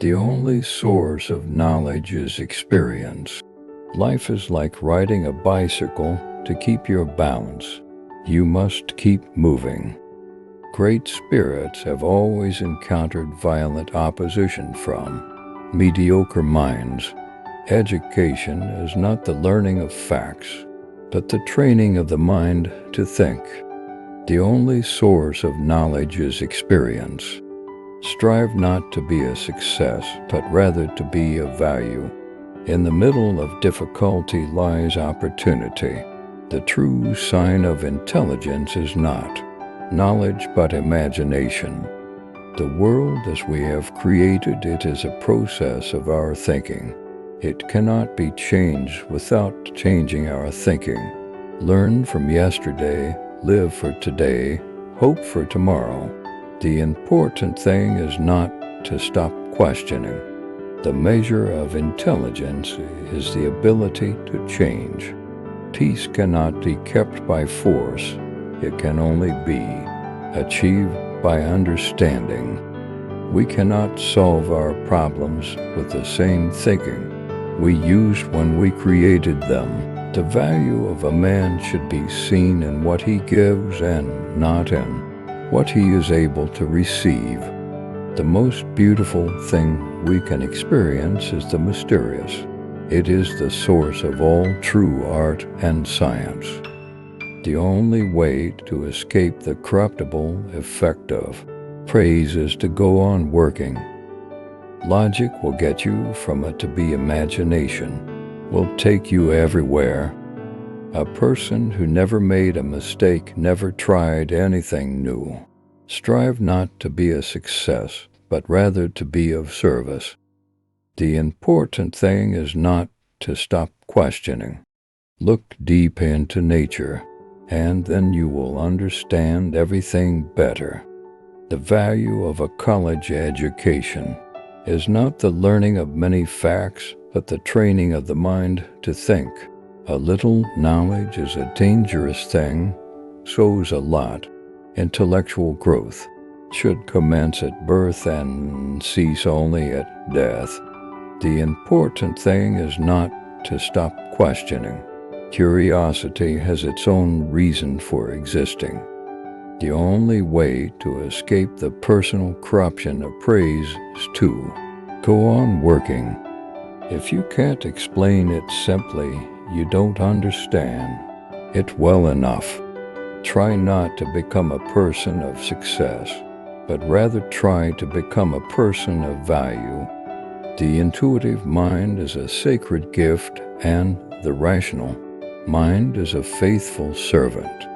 The only source of knowledge is experience. Life is like riding a bicycle. To keep your balance, you must keep moving. Great spirits have always encountered violent opposition from mediocre minds. Education is not the learning of facts, but the training of the mind to think. The only source of knowledge is experience. Strive not to be a success, but rather to be of value. In the middle of difficulty lies opportunity. The true sign of intelligence is not knowledge, but imagination. The world as we have created it is a process of our thinking. It cannot be changed without changing our thinking. Learn from yesterday, live for today, hope for tomorrow. The important thing is not to stop questioning. The measure of intelligence is the ability to change. Peace cannot be kept by force. It can only be achieved by understanding. We cannot solve our problems with the same thinking we used when we created them. The value of a man should be seen in what he gives and not in what he is able to receive. The most beautiful thing we can experience is the mysterious. It is the source of all true art and science. The only way to escape the corruptible effect of praise is to go on working. Logic will get you from it to be imagination, will take you everywhere. A person who never made a mistake never tried anything new. Strive not to be a success, but rather to be of service. The important thing is not to stop questioning. Look deep into nature, and then you will understand everything better. The value of a college education is not the learning of many facts, but the training of the mind to think. A little knowledge is a dangerous thing, so's a lot. Intellectual growth should commence at birth and cease only at death. The important thing is not to stop questioning. Curiosity has its own reason for existing. The only way to escape the personal corruption of praise is to go on working. If you can't explain it simply, you don't understand it well enough. Try not to become a person of success, but rather try to become a person of value. The intuitive mind is a sacred gift, and the rational mind is a faithful servant.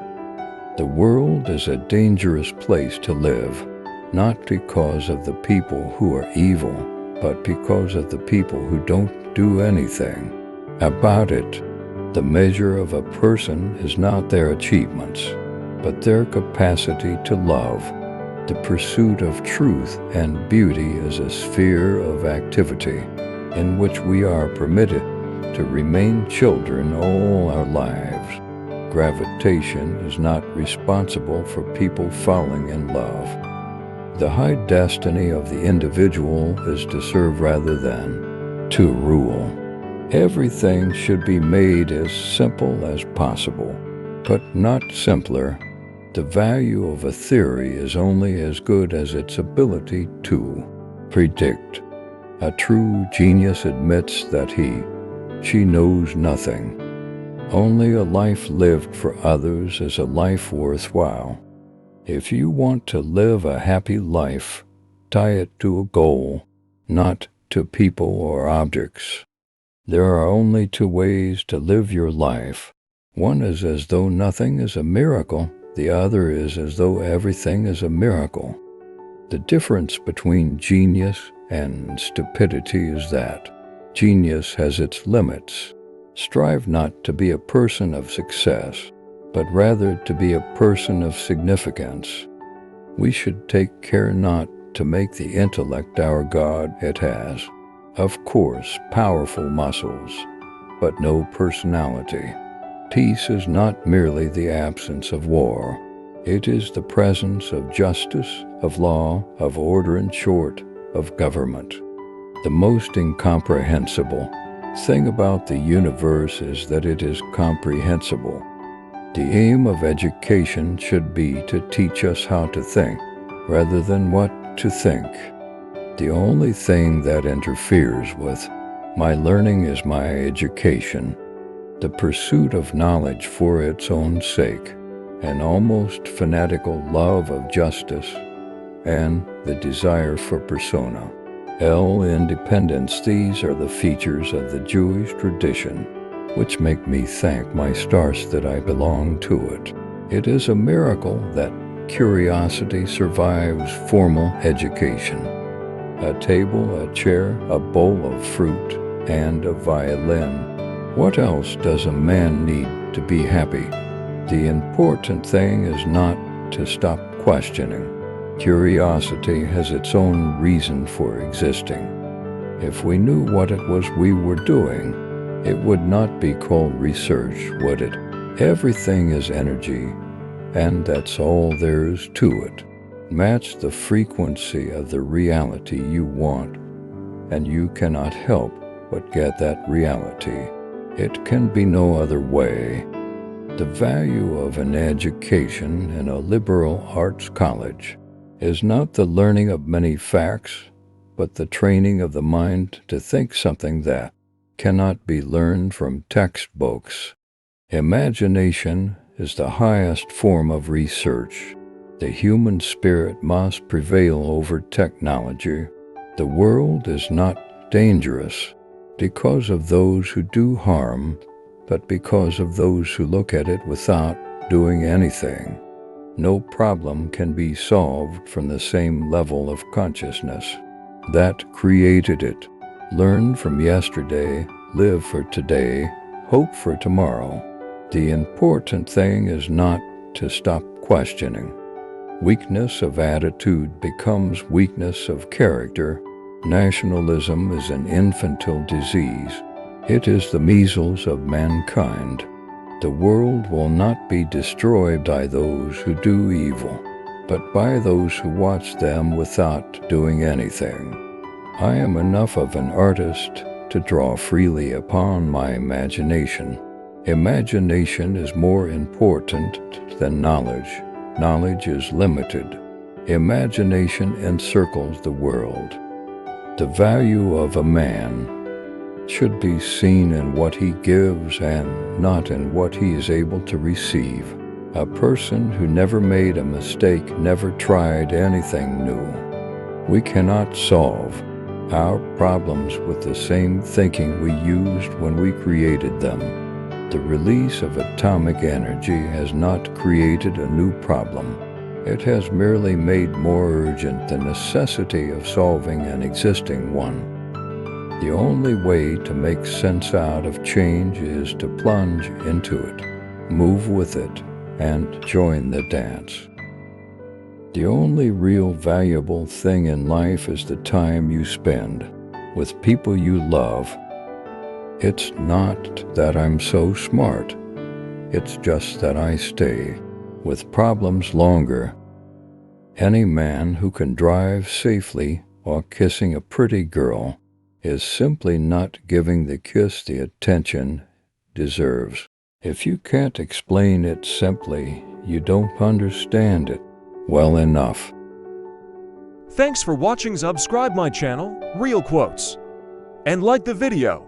The world is a dangerous place to live, not because of the people who are evil, but because of the people who don't do anything about it. The measure of a person is not their achievements, but their capacity to love. The pursuit of truth and beauty is a sphere of activity in which we are permitted to remain children all our lives. Gravitation is not responsible for people falling in love. The high destiny of the individual is to serve rather than to rule. Everything should be made as simple as possible, but not simpler. The value of a theory is only as good as its ability to predict. A true genius admits that she knows nothing. Only a life lived for others is a life worthwhile. If you want to live a happy life, tie it to a goal, not to people or objects. There are only two ways to live your life. One is as though nothing is a miracle. The other is as though everything is a miracle. The difference between genius and stupidity is that genius has its limits. Strive not to be a person of success, but rather to be a person of significance. We should take care not to make the intellect our God. It has, of course, powerful muscles, but no personality. Peace is not merely the absence of war. It is the presence of justice, of law, of order, in short, of government. The most incomprehensible thing about the universe is that it is comprehensible. The aim of education should be to teach us how to think, rather than what to think. The only thing that interferes with my learning is my education, the pursuit of knowledge for its own sake, an almost fanatical love of justice, and the desire for persona. Independence. These are the features of the Jewish tradition, which make me thank my stars that I belong to it. It is a miracle that curiosity survives formal education. A table, a chair, a bowl of fruit, and a violin. What else does a man need to be happy? The important thing is not to stop questioning. Curiosity has its own reason for existing. If we knew what it was we were doing, it would not be called research, would it? Everything is energy, and that's all there is to it. Match the frequency of the reality you want, and you cannot help but get that reality. It can be no other way. The value of an education in a liberal arts college is not the learning of many facts, but the training of the mind to think something that cannot be learned from textbooks. Imagination is the highest form of research. The human spirit must prevail over technology. The world is not dangerous because of those who do harm, but because of those who look at it without doing anything. No problem can be solved from the same level of consciousness that created it. Learn from yesterday, live for today, hope for tomorrow. The important thing is not to stop questioning. Weakness of attitude becomes weakness of character. Nationalism is an infantile disease. It is the measles of mankind. The world will not be destroyed by those who do evil, but by those who watch them without doing anything. I am enough of an artist to draw freely upon my imagination. Imagination is more important than knowledge. Knowledge is limited. Imagination encircles the world. The value of a man should be seen in what he gives and not in what he is able to receive. A person who never made a mistake never tried anything new. We cannot solve our problems with the same thinking we used when we created them. The release of atomic energy has not created a new problem. It has merely made more urgent the necessity of solving an existing one. The only way to make sense out of change is to plunge into it, move with it, and join the dance. The only real valuable thing in life is the time you spend with people you love. It's not that I'm so smart. It's just that I stay with problems longer. Any man who can drive safely while kissing a pretty girl is simply not giving the kiss the attention deserves. If you can't explain it simply, you don't understand it well enough. Thanks for watching. Subscribe my channel, Real Quotes, and like the video.